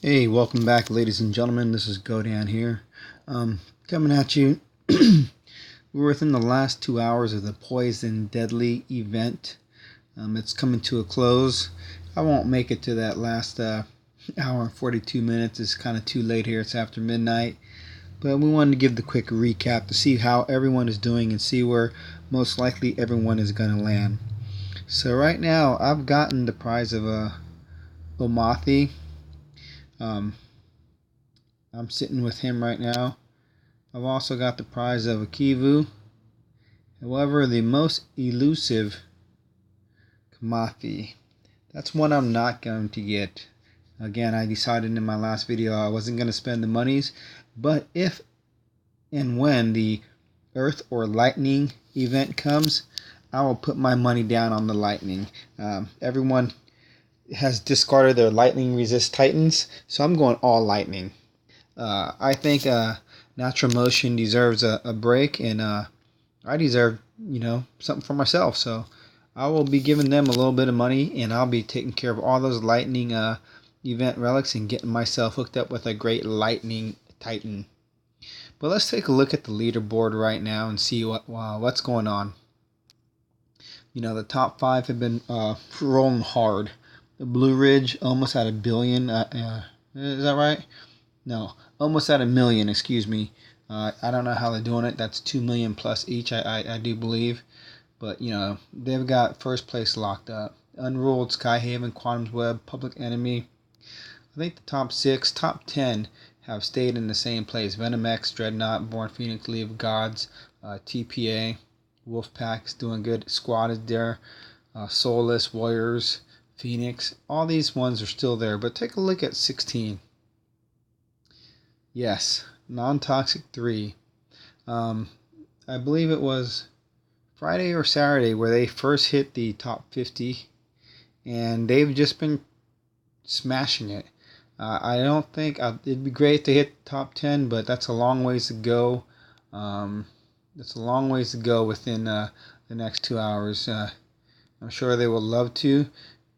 Hey, welcome back, ladies and gentlemen. This is Godan here, coming at you. We're within the last 2 hours of the Poised Deadly event. It's coming to a close. I won't make it to that last hour and 42 minutes. It's kind of too late here. It's after midnight. But we wanted to give the quick recap to see how everyone is doing and see where most likely everyone is going to land. So right now, I've gotten the prize of Omathi. I'm sitting with him right now. I've also got the prize of a Kivu. However, the most elusive Kamathi, that's one I'm not going to get. Again, I decided in my last video I wasn't going to spend the monies, but if and when the Earth or Lightning event comes, I will put my money down on the Lightning. Everyone has discarded their Lightning Resist Titans, so I'm going all Lightning. I think Natural Motion deserves a break, and I deserve, something for myself. So I will be giving them a little bit of money, and I'll be taking care of all those Lightning event relics and getting myself hooked up with a great Lightning Titan. But let's take a look at the leaderboard right now and see what's going on. The top 5 have been rolling hard. The Blue Ridge almost at 1 billion. Is that right? No, almost at 1 million. Excuse me. I don't know how they're doing it. That's 2 million plus each. I do believe, but they've got first place locked up. Unruled, Skyhaven, Quantum's Web, Public Enemy. I think the top 6, top 10 have stayed in the same place. Venom X, Dreadnought, Born Phoenix, League of Gods, TPA, Wolfpack's doing good. Squad is there. Soulless, Warriors, Phoenix, all these ones are still there, but take a look at 16. Yes, NonToxic 3. I believe it was Friday or Saturday where they first hit the top 50, and they've just been smashing it. I don't think it'd be great to hit top 10, but that's a long ways to go. That's a long ways to go within the next 2 hours. I'm sure they would love to,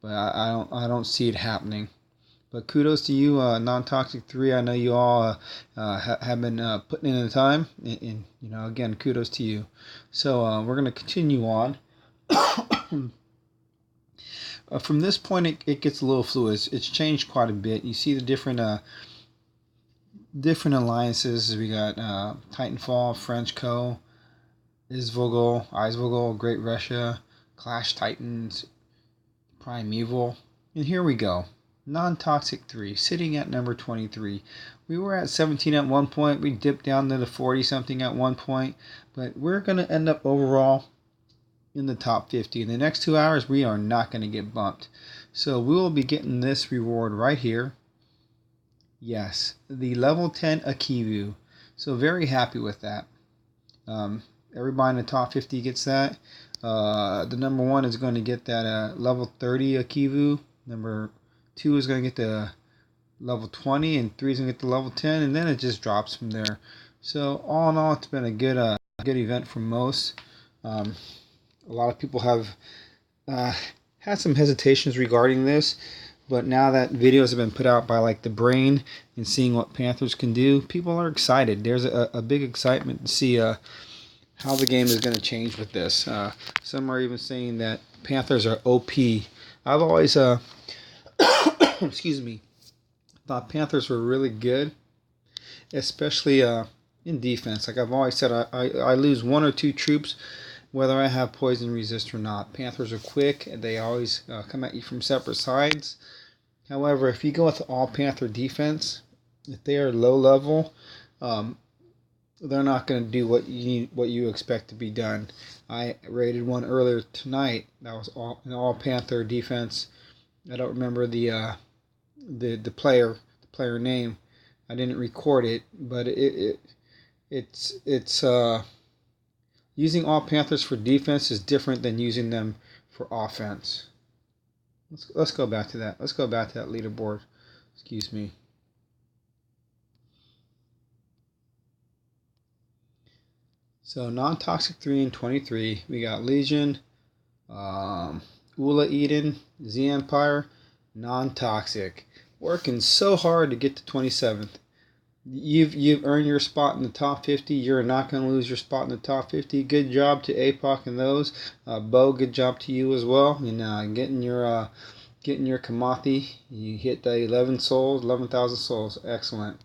but I don't see it happening. But kudos to you, NonToxic 3. I know you all have been putting in the time, and again, kudos to you. So we're going to continue on. From this point, it gets a little fluid. It's changed quite a bit. You see the different alliances. We got Titanfall, French Co., Eisvogel, Great Russia, Clash Titans, Primeval, and here we go. NonToxic 3, sitting at number 23. We were at 17 at one point. We dipped down to the 40-something at one point. But we're going to end up overall in the top 50. In the next 2 hours, we are not going to get bumped. So we will be getting this reward right here. Yes, the level 10 Akivu. So very happy with that. Everybody in the top 50 gets that. The number 1 is going to get that level 30 Akivu. Number 2 is going to get the level 20, and 3 is going to get the level 10, and then it just drops from there. So all in all, it's been a good event for most. A lot of people have had some hesitations regarding this, but now that videos have been put out by like the Brain and seeing what Panthers can do, people are excited. There's a big excitement to see how the game is going to change with this. Some are even saying that Panthers are OP. I've always excuse me, thought Panthers were really good, especially in defense. Like I've always said, I lose 1 or 2 troops whether I have poison resist or not. Panthers are quick, and they always come at you from separate sides. However, if you go with all Panther defense, if they are low level, they're not going to do what you expect to be done. I rated one earlier tonight that was an all Panther defense. I don't remember the player name. I didn't record it, but it's using all Panthers for defense is different than using them for offense. Let's go back to that. Let's go back to that leaderboard. Excuse me. So NonToxic 3 and 23. We got Legion, Ula Eden, Z Empire, NonToxic. working so hard to get to 27th. You've earned your spot in the top 50. You're not going to lose your spot in the top 50. Good job to APOC and those. Bo, good job to you as well. And getting your Kamathi. You hit the 11,000 souls. Excellent.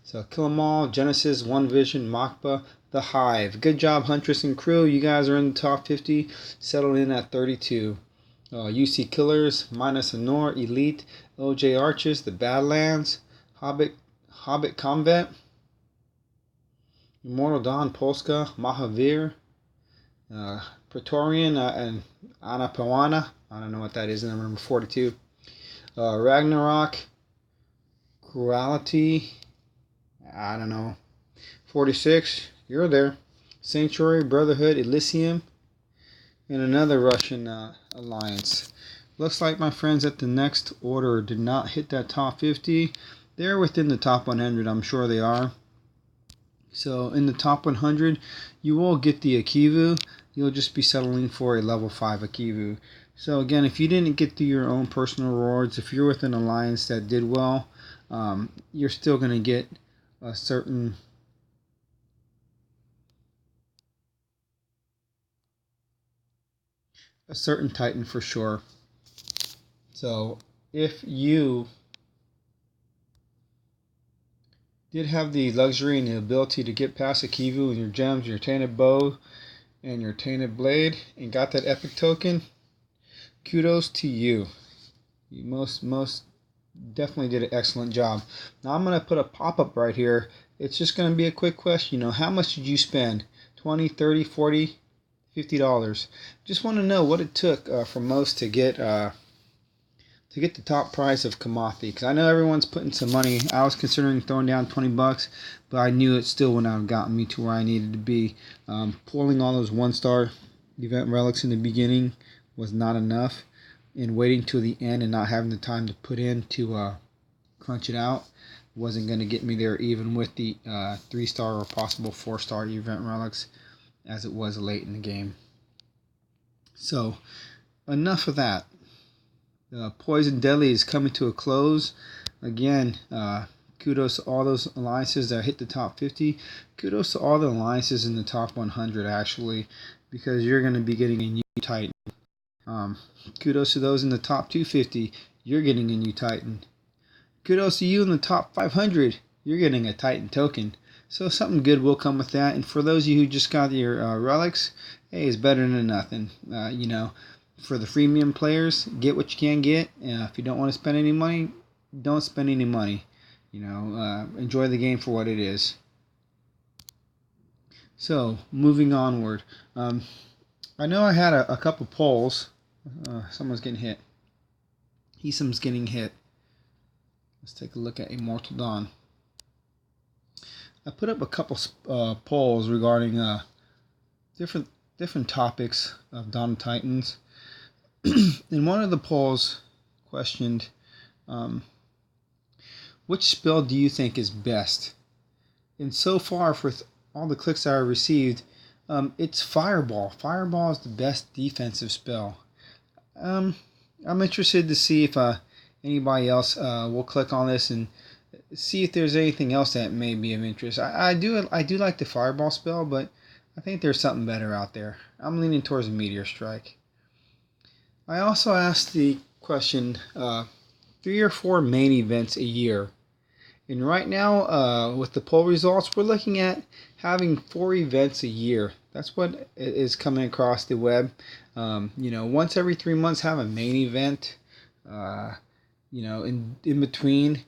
So kill 'em all. Genesis, One Vision, Makba, The Hive. Good job, Huntress and crew. You guys are in the top 50. Settled in at 32. UC Killers, Minus Honor, Elite, OJ Arches, The Badlands, Hobbit Combat, Immortal Dawn, Polska, Mahavir, Praetorian, and Anapawana. I don't know what that is, number 42. Ragnarok, Cruelty, I don't know. 46, you're there. Sanctuary, Brotherhood, Elysium, and another Russian alliance. Looks like my friends at the next order did not hit that top 50. They're within the top 100, I'm sure they are. So in the top 100, you will get the Akivu. You'll just be settling for a level 5 Akivu. So again, if you didn't get through your own personal rewards, if you're with an alliance that did well, you're still going to get a certain Titan for sure. So if you did have the luxury and the ability to get past Akivu and your gems, your tainted bow, and your tainted blade, and got that epic token, kudos to you. You most definitely did an excellent job. Now I'm going to put a pop-up right here. It's just going to be a quick question. How much did you spend? 20, 30, 40, $50? Just want to know what it took for most to get the top prize of Kamathi, because I know everyone's putting some money. I was considering throwing down $20, but I knew it still wouldn't have gotten me to where I needed to be. Pulling all those 1-star event relics in the beginning was not enough, and waiting till the end and not having the time to put in to crunch it out wasn't going to get me there, even with the 3-star or possible 4-star event relics, as it was late in the game. So enough of that. Poised Deadly is coming to a close. Again, kudos to all those alliances that hit the top 50. Kudos to all the alliances in the top 100, actually, because you're going to be getting a new Titan. Kudos to those in the top 250. You're getting a new Titan. Kudos to you in the top 500. You're getting a Titan token. So something good will come with that. And for those of you who just got your relics, hey, it's better than nothing. For the freemium players, get what you can get. If you don't want to spend any money, don't spend any money. Enjoy the game for what it is. So, moving onward. I know I had a couple polls. Someone's getting hit. Heesam's getting hit. Let's take a look at Immortal Dawn. I put up a couple polls regarding different topics of Dawn of Titans. And one of the polls questioned, which spell do you think is best? And so far, for all the clicks I received, it's Fireball. Fireball is the best defensive spell. I'm interested to see if anybody else will click on this and see if there's anything else that may be of interest. I do like the Fireball spell, but I think there's something better out there. I'm leaning towards a Meteor Strike. I also asked the question, 3 or 4 main events a year. And right now, with the poll results, we're looking at having 4 events a year. That's what is coming across the web. Once every 3 months, have a main event. In between,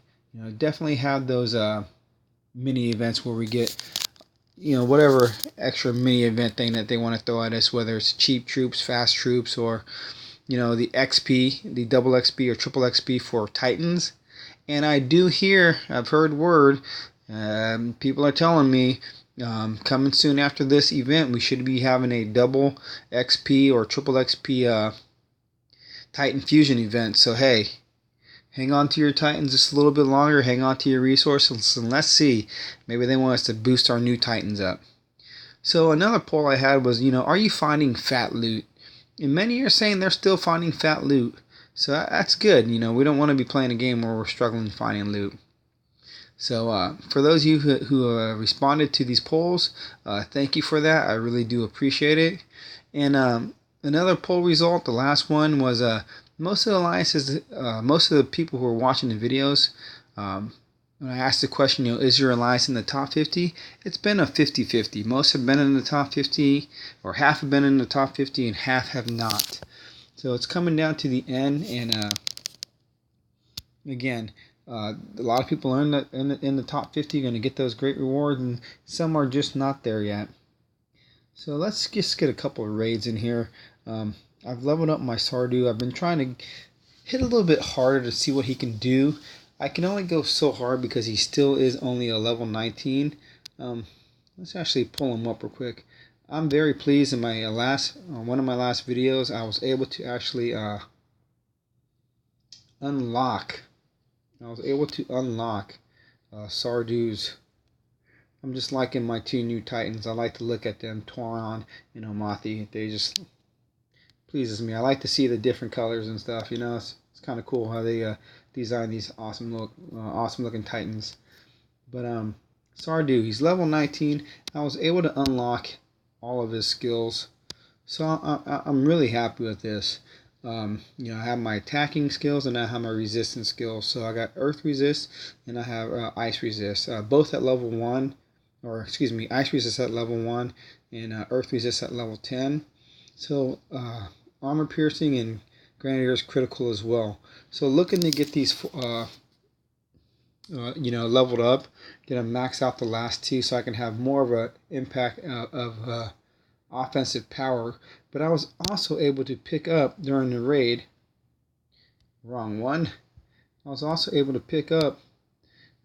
definitely have those mini events where we get, whatever extra mini event thing that they want to throw at us, whether it's cheap troops, fast troops, or the XP, the double XP or triple XP for Titans. And I've heard word, people are telling me, coming soon after this event, we should be having a double XP or triple XP Titan Fusion event. So hey, hang on to your Titans just a little bit longer, hang on to your resources, and let's see, maybe they want us to boost our new Titans up. So another poll I had was, are you finding fat loot? And many are saying they're still finding fat loot. So that's good. You know, we don't want to be playing a game where we're struggling finding loot. So for those of you who responded to these polls, thank you for that. I really do appreciate it. And another poll result, the last one, was most of the alliances, most of the people who are watching the videos, when I asked the question, is your alliance in the top 50? It's been a 50-50. Most have been in the top 50, or half have been in the top 50, and half have not. So it's coming down to the end, and again, a lot of people are in the top 50, going to get those great rewards, and some are just not there yet. So let's just get a couple of raids in here. I've leveled up my Sardu. I've been trying to hit a little bit harder to see what he can do. I can only go so hard because he still is only a level 19. Let's actually pull him up real quick. I'm very pleased. In my one of my last videos, I was able to actually unlock. Sardu's. I'm just liking my two new Titans. I like to look at them, Tauron and Omathi. They just pleases me. I like to see the different colors and stuff. You know, it's kind of cool how they design these awesome looking Titans. But Sardu, he's level 19. I was able to unlock all of his skills, so I'm really happy with this. You know, I have my attacking skills and I have my resistance skills. So I got Earth Resist and I have Ice Resist, both at level 1. Or excuse me, Ice Resist at level 1 and Earth Resist at level 10. So Armor Piercing and Grenadier is critical as well. So looking to get these you know, leveled up, gonna max out the last two so I can have more of an impact of offensive power. But I was also able to pick up during the raid, wrong one, I was also able to pick up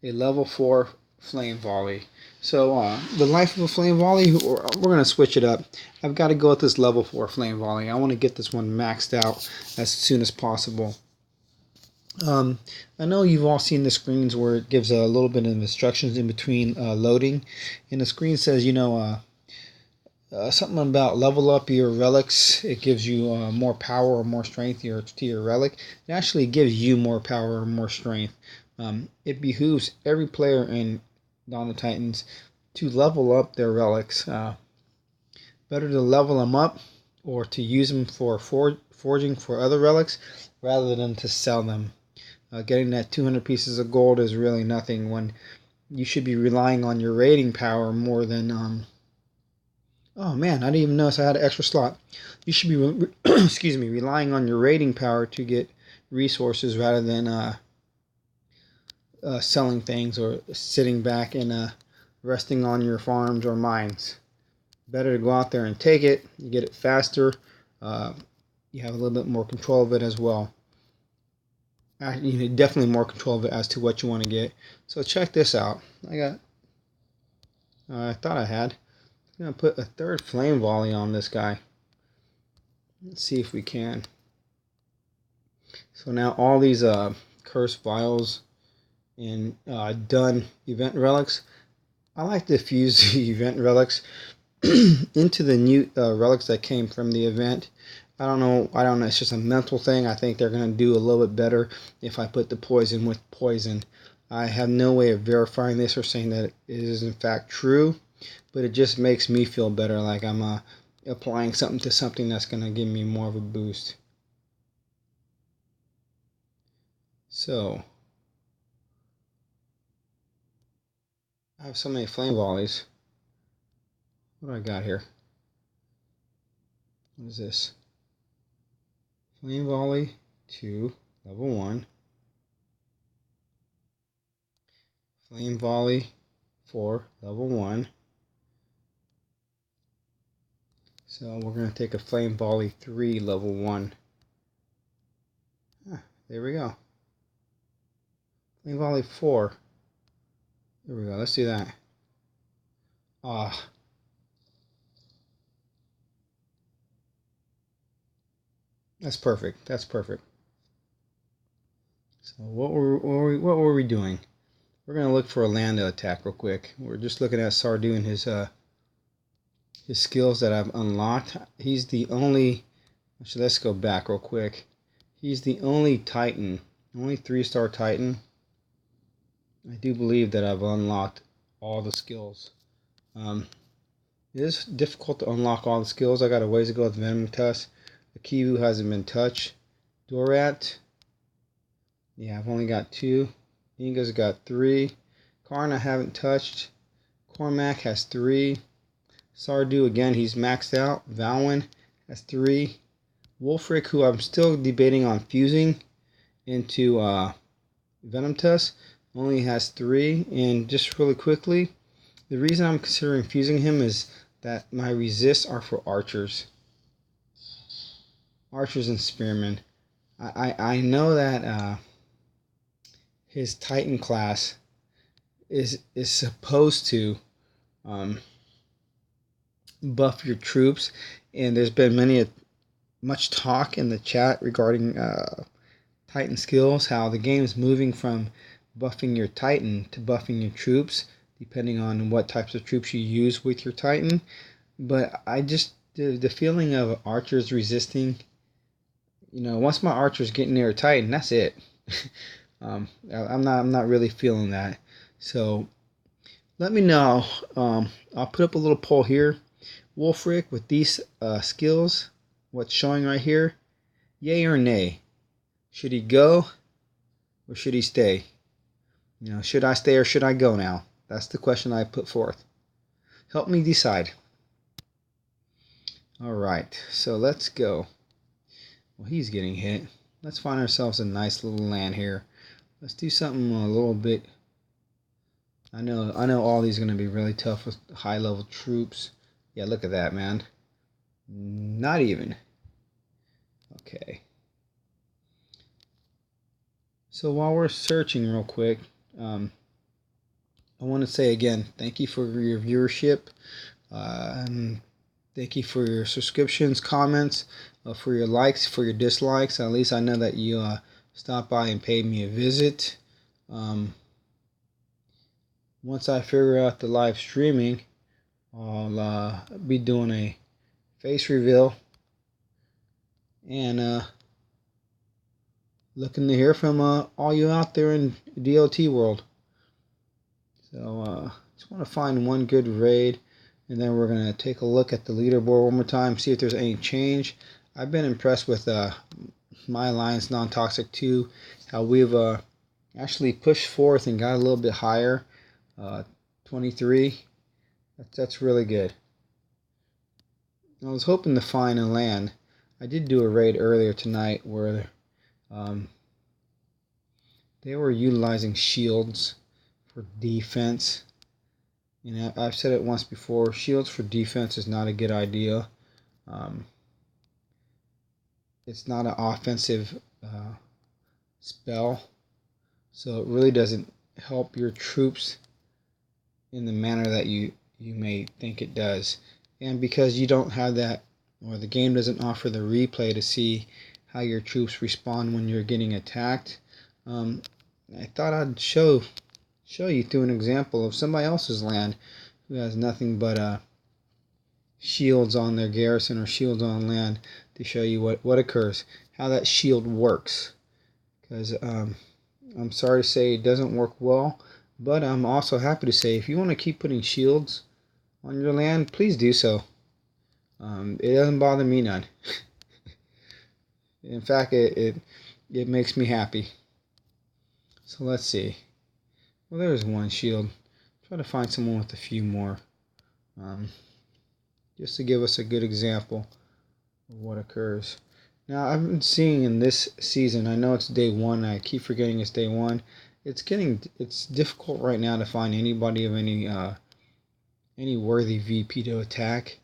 a level 4 Flame Volley. So the life of a Flame Volley, we're going to switch it up. I've got to go with this level 4 Flame Volley. I want to get this one maxed out as soon as possible. I know you've all seen the screens where it gives a little bit of instructions in between loading. And the screen says, you know, something about level up your relics. It gives you more power or more strength to your relic. It actually gives you more power or more strength. It behooves every player in Dawn of Titans to level up their relics. Better to level them up or to use them for forging for other relics rather than to sell them. Getting that 200 pieces of gold is really nothing when you should be relying on your rating power more than oh man, I didn't even notice I had an extra slot. You should be excuse me, relying on your rating power to get resources rather than selling things or sitting back and resting on your farms or mines. Better to go out there and take it. You get it faster. You have a little bit more control of it as well. You know, definitely more control of it as to what you want to get. So check this out. I thought I had. I'm going to put a third Flame Volley on this guy. Let's see if we can. So now all these Cursed Vials and done event relics. I like to fuse the event relics into the new relics that came from the event. I don't know. It's just a mental thing. I think they're going to do a little bit better if I put the poison with poison. I have no way of verifying this or saying that it is in fact true, but it just makes me feel better, like I'm applying something to something that's going to give me more of a boost. So I have so many Flame Volleys. What do I got here? What is this? Flame Volley 2, level 1. Flame Volley 4, level 1. So we're going to take a Flame Volley 3, level 1. There we go. Flame Volley 4. There we go. Let's do that. That's perfect. That's perfect. So what were we doing? We're going to look for a land attack real quick. We're just looking at Sardu and his skills that I've unlocked. He's the only... Actually, let's go back real quick. He's the only Titan, only 3-star Titan. I do believe that I've unlocked all the skills. It is difficult to unlock all the skills. I got a ways to go with Venom Tusk. The Kivu hasn't been touched. Dorat, yeah, I've only got 2. Inga's got 3. Karn I haven't touched. Cormac has 3. Sardu, again, he's maxed out. Valwyn has 3. Wolfric, who I'm still debating on fusing into Venom Tusk, only has 3. And just really quickly, the reason I'm considering fusing him is that my resists are for archers. Archers and spearmen. I know that his Titan class is supposed to buff your troops, and there's been much talk in the chat regarding Titan skills, how the game is moving from buffing your Titan to buffing your troops, depending on what types of troops you use with your Titan. But I just, the feeling of archers resisting, once my archers get near a Titan, that's it. I'm not really feeling that. So let me know. I'll put up a little poll here. Wolfric with these skills, what's showing right here, yay or nay? Should he go or should he stay? Should I stay or should I go now? That's the question I put forth. Help me decide. Alright, so let's go. Well, he's getting hit. Let's find ourselves a nice little land here. Let's do something a little bit. I know all these are going to be really tough with high level troops. Yeah, look at that, man. Not even. Okay. So while we're searching real quick, I want to say again, thank you for your viewership. Thank you for your subscriptions, comments, for your likes, for your dislikes. At least I know that you stopped by and paid me a visit. Once I figure out the live streaming, I'll be doing a face reveal and looking to hear from all you out there in DOT world. So just want to find one good raid, and then we're going to take a look at the leaderboard one more time, see if there's any change. I've been impressed with my Alliance NonToxic II, how we've actually pushed forth and got a little bit higher. 23. That's really good. I was hoping to find a land. I did do a raid earlier tonight where they were utilizing shields for defense. I've said it once before, shields for defense is not a good idea. It's not an offensive spell, so it really doesn't help your troops in the manner that you may think it does. And because you don't have that, or the game doesn't offer the replay to see how your troops respond when you're getting attacked, I thought I'd show you through an example of somebody else's land who has nothing but shields on their garrison or shields on land, to show you what occurs, how that shield works. Because I'm sorry to say it doesn't work well, but I'm also happy to say if you want to keep putting shields on your land, please do so. It doesn't bother me none. In fact, it makes me happy. So let's see. Well, there's one shield. Try to find someone with a few more, just to give us a good example of what occurs. Now, I've been seeing in this season, I know it's day 1, I keep forgetting it's day 1. It's difficult right now to find anybody of any worthy VP to attack.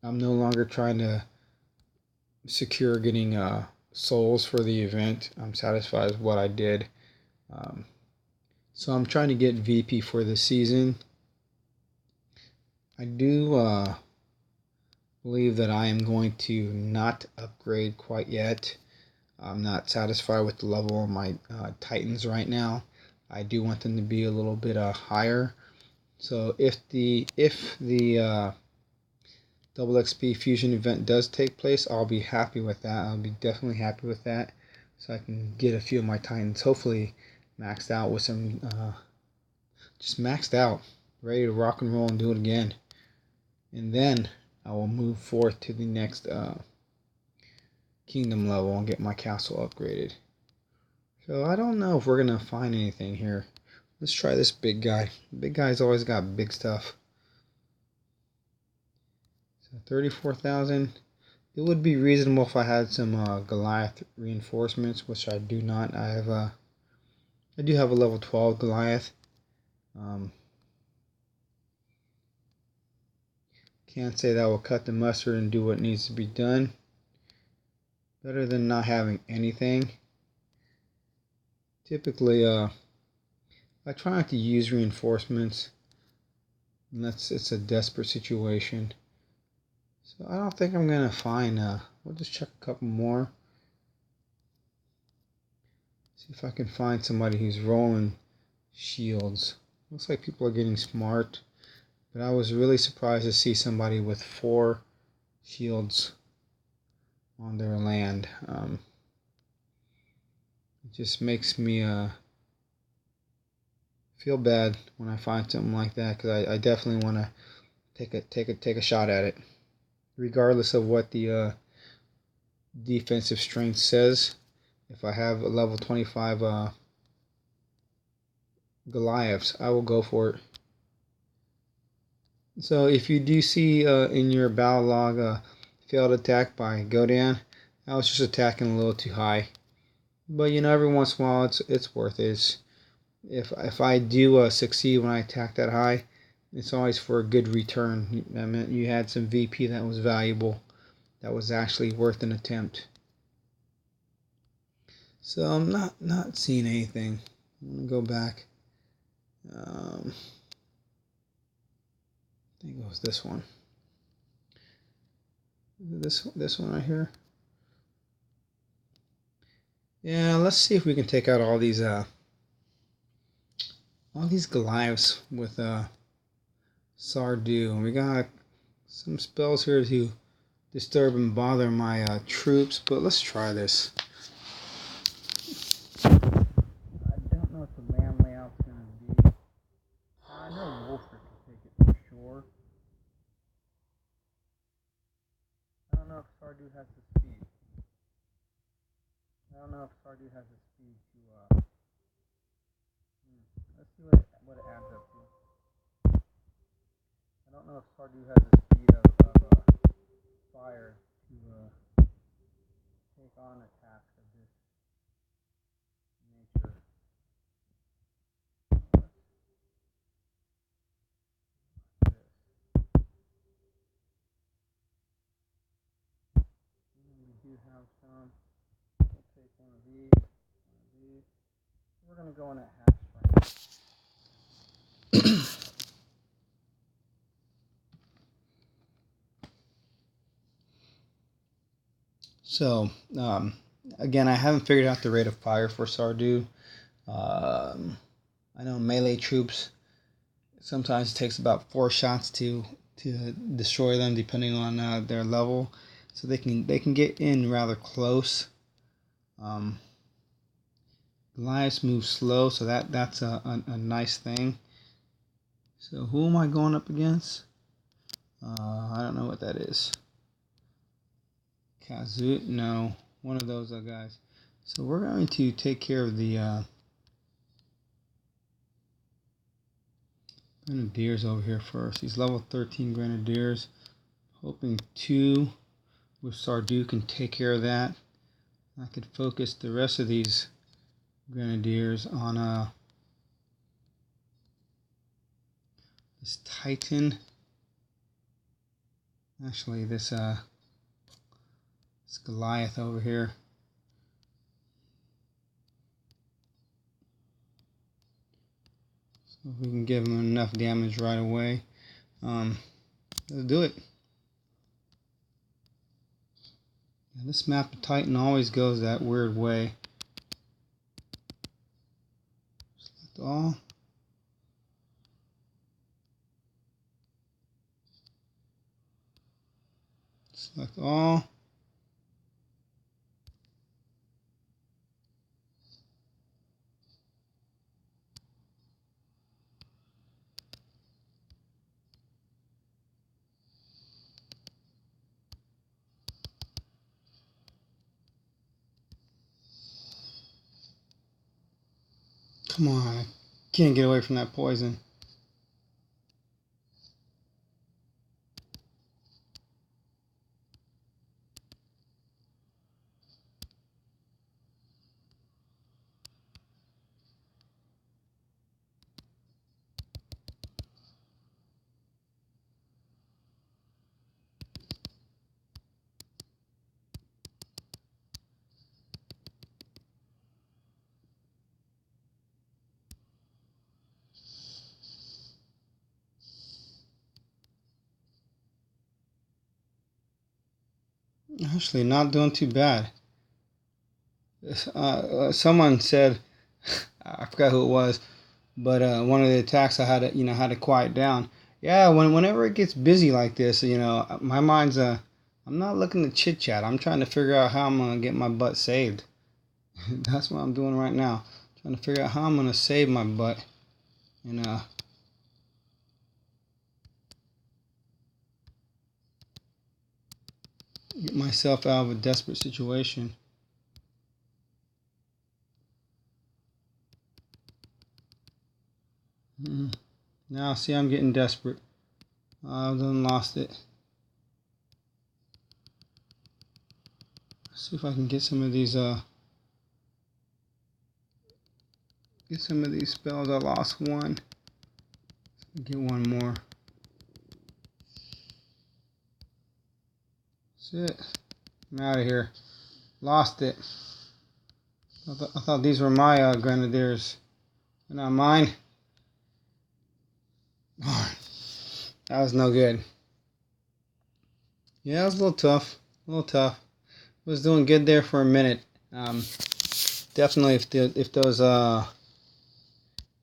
I'm no longer trying to secure getting souls for the event. I'm satisfied with what I did. So I'm trying to get VP for the season. I do believe that I am going to not upgrade quite yet. I'm not satisfied with the level of my Titans right now. I do want them to be a little bit higher. So if the double XP fusion event does take place, I'll be happy with that. I'll be definitely happy with that, so I can get a few of my Titans hopefully maxed out with some, just maxed out, ready to rock and roll and do it again. And then I will move forth to the next kingdom level and get my castle upgraded. So I don't know if we're gonna find anything here. Let's try this big guy. Big guy's always got big stuff. So 34,000. It would be reasonable if I had some Goliath reinforcements, which I do not. I do have a level 12 Goliath. Can't say that will cut the mustard and do what needs to be done. Better than not having anything. Typically, I try not to use reinforcements unless it's a desperate situation. So I don't think I'm gonna find. We'll just check a couple more. See if I can find somebody who's rolling shields. Looks like people are getting smart, but I was really surprised to see somebody with 4 shields on their land. It just makes me feel bad when I find something like that, because I definitely want to take a shot at it, regardless of what the defensive strength says. If I have a level 25 Goliaths, I will go for it. So if you do see in your battle log failed attack by Godan, I was just attacking a little too high. But you know, every once in a while it's worth it. If I do succeed when I attack that high, it's always for a good return. That meant you had some VP that was valuable, that was actually worth an attempt. So I'm not seeing anything. I'm gonna go back. I think it was this one. This one right here. Yeah, let's see if we can take out all these Goliaths with Sardu. And we got some spells here to disturb and bother my troops, but let's try this. I don't know what the land layout's gonna be. I know Wolford can take it for sure. I don't know if Sardu has the speed. Let's see what it adds up to. I don't know if Sardu has the speed of fire to take on a task of this nature. We do have some. We'll take one of these. We're going to go in at half strength. So, again, I haven't figured out the rate of fire for Sardu. I know melee troops, sometimes it takes about 4 shots to destroy them, depending on their level. So they can get in rather close. Goliaths move slow, so that's a nice thing. So who am I going up against? I don't know what that is. Kazut? No, one of those guys. So we're going to take care of the Grenadiers over here first. These level 13 Grenadiers. Hoping 2 with Sardu can take care of that. I could focus the rest of these Grenadiers on this Titan. Actually, this Goliath over here. So if we can give him enough damage right away, let's do it. Yeah, this map of Titan always goes that weird way. Select all. Select all. Come on, I can't get away from that poison. Actually, not doing too bad. Someone said, I forgot who it was, but one of the attacks I had to, had to quiet down. Yeah, whenever it gets busy like this, my mind's I'm not looking to chit chat. I'm trying to figure out how I'm gonna get my butt saved. That's what I'm doing right now. Trying to figure out how I'm gonna save my butt, and get myself out of a desperate situation. Now, see, I'm getting desperate. I've done lost it. Let's see if I can get some of these spells. I lost one. Get one more. That's it. I'm out of here. Lost it. I thought these were my grenadiers. They're not mine. That was no good. Yeah, it was a little tough. Was doing good there for a minute. Definitely, if those ain't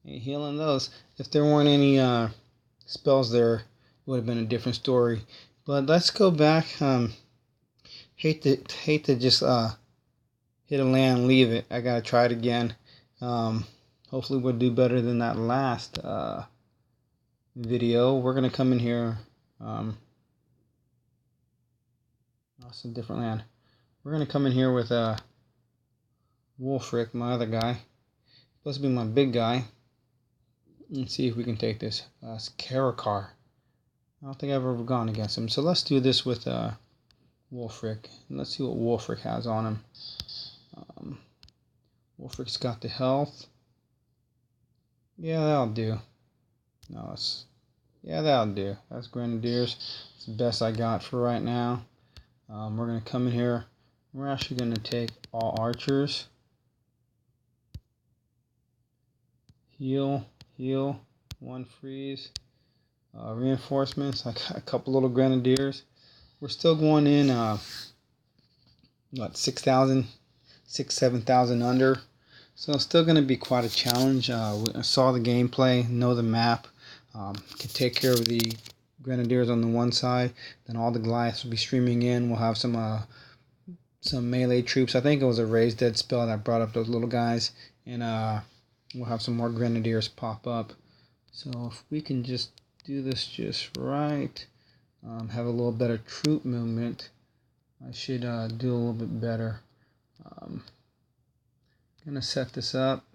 healing those. If there weren't any spells there, it would have been a different story. But let's go back. Hate to just hit a land and leave it. I gotta try it again. Hopefully we'll do better than that last video. We're gonna come in here. That's a different land. We're gonna come in here with Wolfric, my other guy. Supposed to be my big guy. Let's see if we can take this. It's Karakar. I don't think I've ever gone against him. So let's do this with Wolfric. And let's see what Wolfric has on him. Wolfric's got the health. Yeah, that'll do. That'll do. That's Grenadiers. It's the best I got for right now. We're going to come in here. We're actually going to take all archers. Heal. One freeze. Reinforcements. I got a couple little Grenadiers. We're still going in, 6,000, 7,000 under. So it's still going to be quite a challenge. I saw the gameplay, know the map. Can take care of the Grenadiers on the one side. Then all the Goliaths will be streaming in. We'll have some melee troops. I think it was a raised dead spell that brought up those little guys. And we'll have some more Grenadiers pop up. So if we can just do this just right, have a little better troop movement, I should do a little bit better. Gonna set this up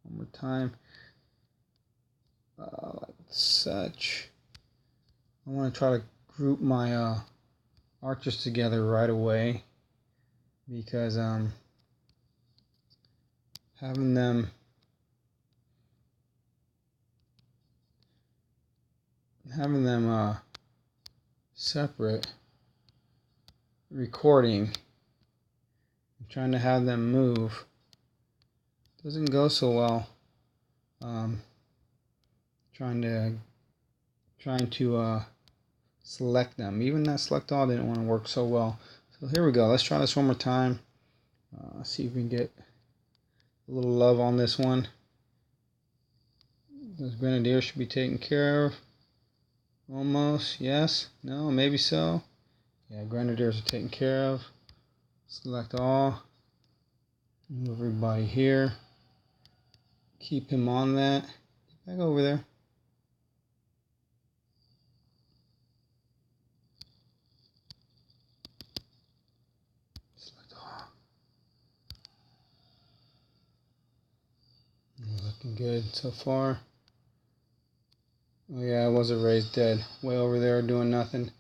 one more time, like such. I want to try to group my archers together right away, because having them separate, recording, and trying to have them move doesn't go so well. Trying to select them. Even that select all didn't want to work so well. So here we go. Let's try this one more time. See if we can get a little love on this one. Those Grenadiers should be taken care of. Almost. Yes. No. Maybe so. Yeah, grenadiers are taken care of. Select all. Move everybody here. Keep him on that. Get back over there. Select all. Looking good so far. Oh yeah, it was a raised dead. Way over there doing nothing.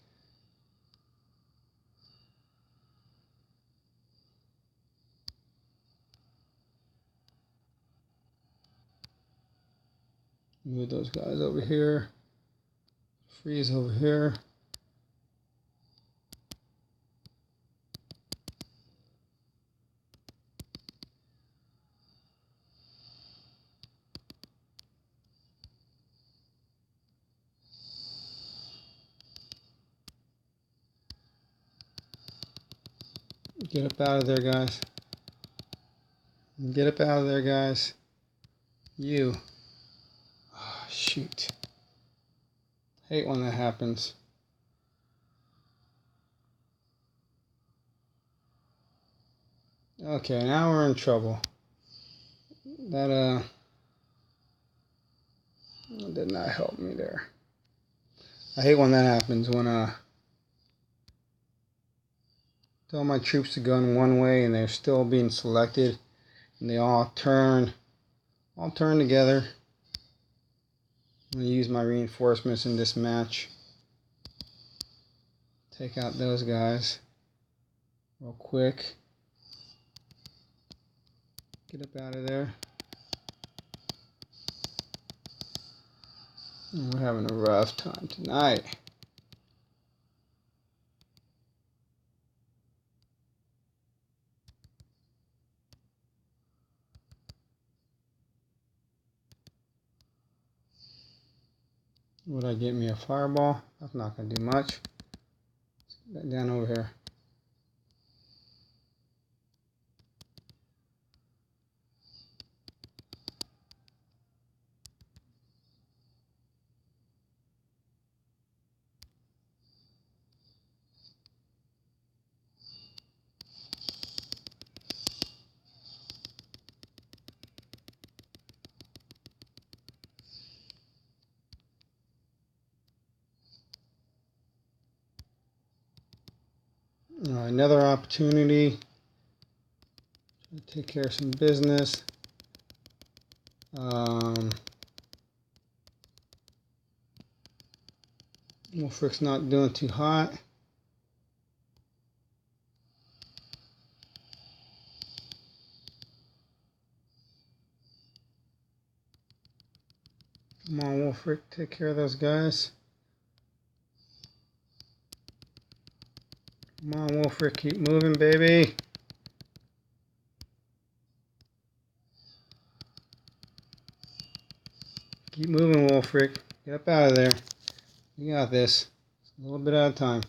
Move those guys over here. Freeze over here. Get up out of there, guys. Get up out of there, guys. You. Oh, shoot. Hate when that happens. Okay, now we're in trouble. That did not help me there. I hate when that happens, when tell my troops to go in one way and they're still being selected and they all turn together. I'm going to use my reinforcements in this match. Take out those guys real quick. Get up out of there. We're having a rough time tonight. Would I get me a fireball? That's not going to do much. Let's get that down over here. Another opportunity to take care of some business. Wolfrick's not doing too hot. Come on, Wolfrick, take care of those guys. Come on, Wolfrick, keep moving, baby. Keep moving, Wolfrick. Get up out of there. You got this. It's a little bit at a time.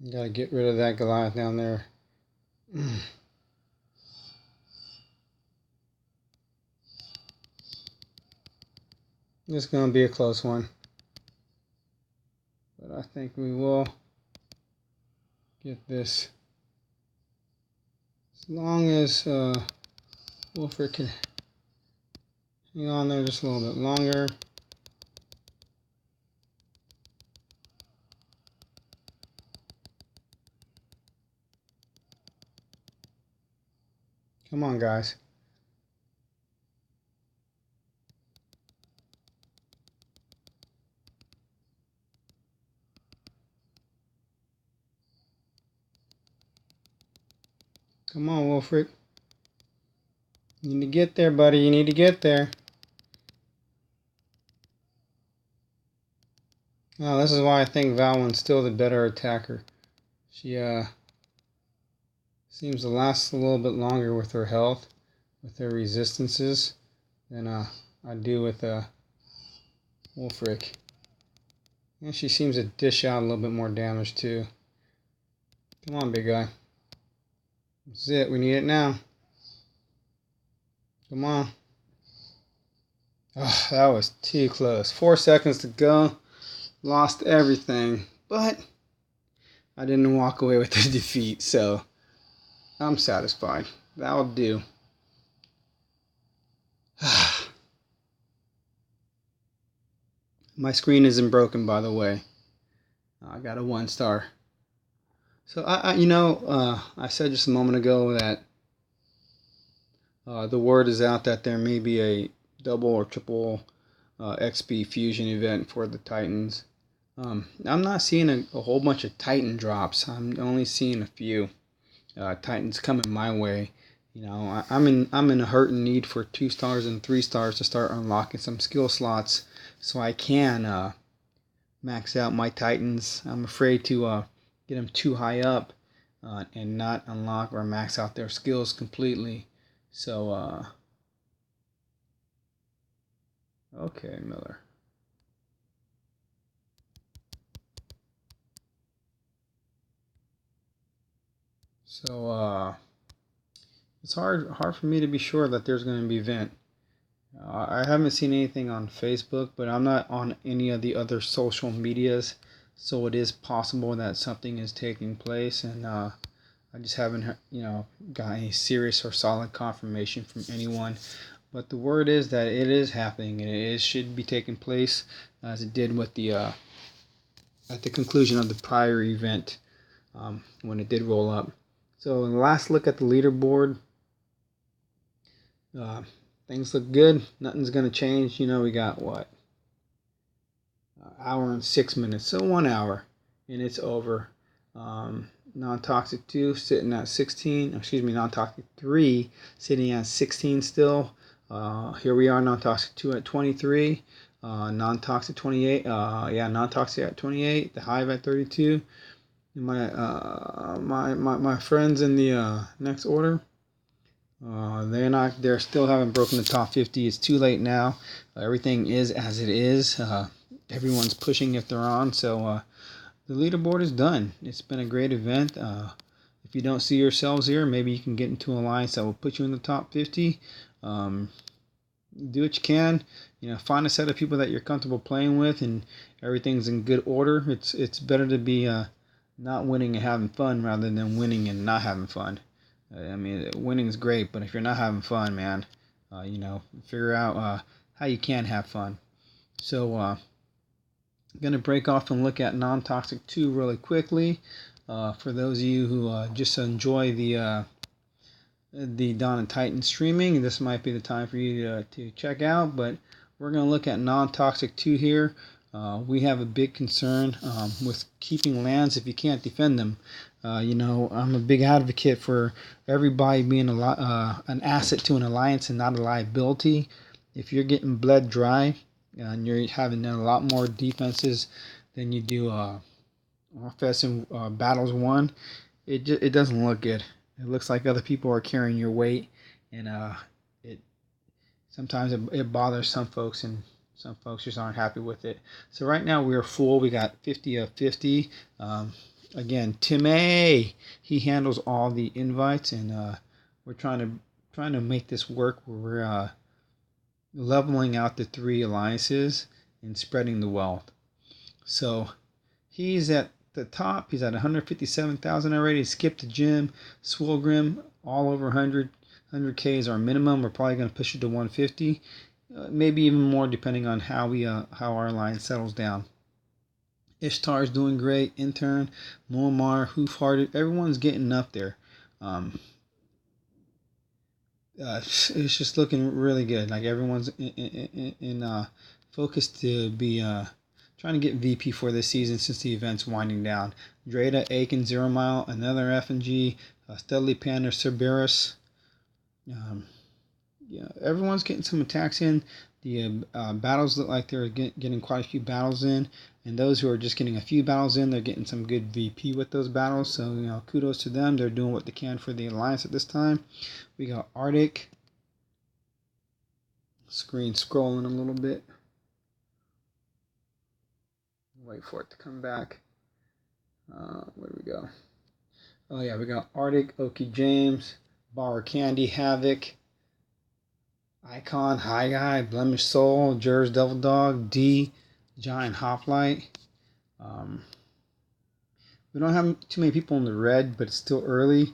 You gotta get rid of that Goliath down there. It's gonna be a close one, but I think we will get this. As long as Wolfrick can hang on there just a little bit longer. Come on, guys. Come on, Wolfrick. You need to get there, buddy. You need to get there. Oh, this is why I think Valwyn's still the better attacker. She seems to last a little bit longer with her health, with her resistances, than I do with Wolfrick. And she seems to dish out a little bit more damage too. Come on, big guy. This is it. We need it now. Come on. Oh, that was too close. 4 seconds to go. Lost everything. But I didn't walk away with the defeat, so I'm satisfied. That'll do. My screen isn't broken, by the way. I got a 1 star. So I said just a moment ago that the word is out that there may be a double or triple XP fusion event for the Titans. I'm not seeing a whole bunch of Titan drops. I'm only seeing a few Titans coming my way. I'm in a hurt and need for 2 stars and 3 stars to start unlocking some skill slots so I can max out my Titans. I'm afraid to get them too high up and not unlock or max out their skills completely. So, okay, Miller. So, it's hard for me to be sure that there's going to be event. I haven't seen anything on Facebook, but I'm not on any of the other social medias, so it is possible that something is taking place, and I just haven't, got any serious or solid confirmation from anyone. But the word is that it is happening, and it should be taking place as it did with the at the conclusion of the prior event when it did roll up. So, last look at the leaderboard. Things look good. Nothing's going to change. We got what? Hour and 6 minutes. So 1 hour. And it's over. NonToxic 2 sitting at 16. Excuse me, NonToxic 3 sitting at 16 still. Here we are, NonToxic 2 at 23. NonToxic 28. NonToxic at 28. The Hive at 32. My friends in the next order. They're still haven't broken the top 50. It's too late now. Everything is as it is. Everyone's pushing if they're on. So the leaderboard is done. It's been a great event. If you don't see yourselves here, maybe you can get into an alliance that will put you in the top 50. Do what you can. Find a set of people that you're comfortable playing with, and everything's in good order. It's better to be not winning and having fun rather than winning and not having fun. Winning is great, but if you're not having fun, man, figure out how you can have fun. So, I'm going to break off and look at NonToxic 2 really quickly. For those of you who just enjoy the Dawn and Titan streaming, this might be the time for you to check out. But we're going to look at NonToxic 2 here. We have a big concern with keeping lands if you can't defend them. I'm a big advocate for everybody being an asset to an alliance and not a liability. If you're getting bled dry and you're having a lot more defenses than you do offensive battles won, it doesn't look good. It looks like other people are carrying your weight, and sometimes it bothers some folks, and some folks just aren't happy with it. So right now we're full. We got 50 of 50. Again, Timmy, he handles all the invites, and we're trying to make this work where we're leveling out the 3 alliances and spreading the wealth. So he's at the top. He's at 157,000 already. He skipped the gym. Swilgrim, all over 100K is our minimum. We're probably going to push it to 150, maybe even more depending on how our alliance settles down. Ishtar's doing great. Intern, Muammar, Hoofhearted, everyone's getting up there. It's just looking really good. Like everyone's in focus to be trying to get VP for this season since the event's winding down. Dreda, Aiken, Zero Mile, another FNG, Steadily Panda, Cerberus. Everyone's getting some attacks in. The battles look like they're getting quite a few battles in, and those who are just getting a few battles in, they're getting some good VP with those battles. So kudos to them. They're doing what they can for the alliance at this time. We got Arctic. Screen scrolling a little bit. Wait for it to come back. Where do we go? Oh yeah, we got Arctic, Okie James, Bar Candy, Havoc, Icon, High Guy, Blemish Soul, Jers Devil Dog, D, Giant Hoplite. We don't have too many people in the red, but it's still early.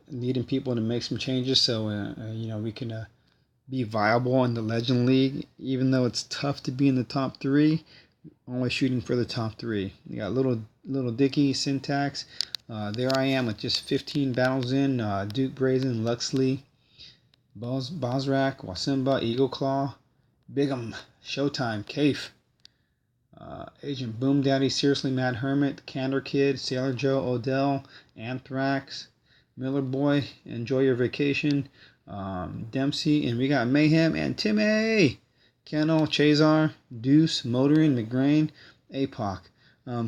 Needing people to make some changes so we can be viable in the Legend League. Even though it's tough to be in the top three, only shooting for the top three. You got little Dicky, Syntax. There I am with just 15 battles in. Duke Brazen, Luxley, Bozrak, Wasimba, Eagle Claw, Bigum, Showtime, Kafe, Agent Boom Daddy, Seriously Mad Hermit, Candor Kid, Sailor Joe, Odell, Anthrax, Miller Boy, Enjoy Your Vacation, Dempsey, and we got Mayhem and Timmy, Kennel, Chazar, Deuce, Motorin, McGrain, APOC.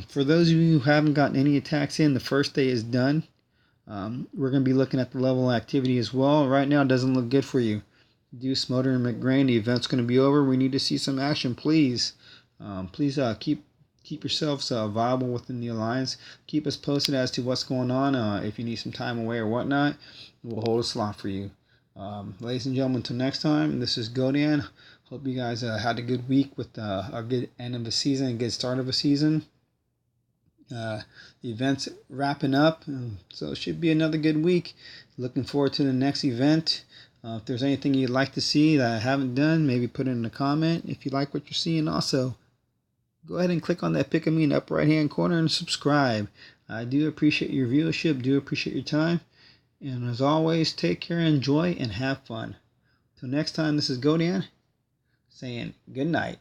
For those of you who haven't gotten any attacks in, the first day is done. We're going to be looking at the level of activity as well. Right now, it doesn't look good for you. Deuce, Motor, and McGrain, the event's going to be over. We need to see some action, please. Please keep yourselves viable within the Alliance. Keep us posted as to what's going on. If you need some time away or whatnot, we'll hold a slot for you. Ladies and gentlemen, until next time, this is Godan. Hope you guys had a good week with a good end of the season, a good start of a season. The event's wrapping up, so it should be another good week. Looking forward to the next event. If there's anything you'd like to see that I haven't done, maybe put it in a comment if you like what you're seeing. Also, go ahead and click on that pick of me in the upper right hand corner and subscribe. I do appreciate your viewership, do appreciate your time. And as always, take care, enjoy, and have fun. Till next time, this is Godan saying good night.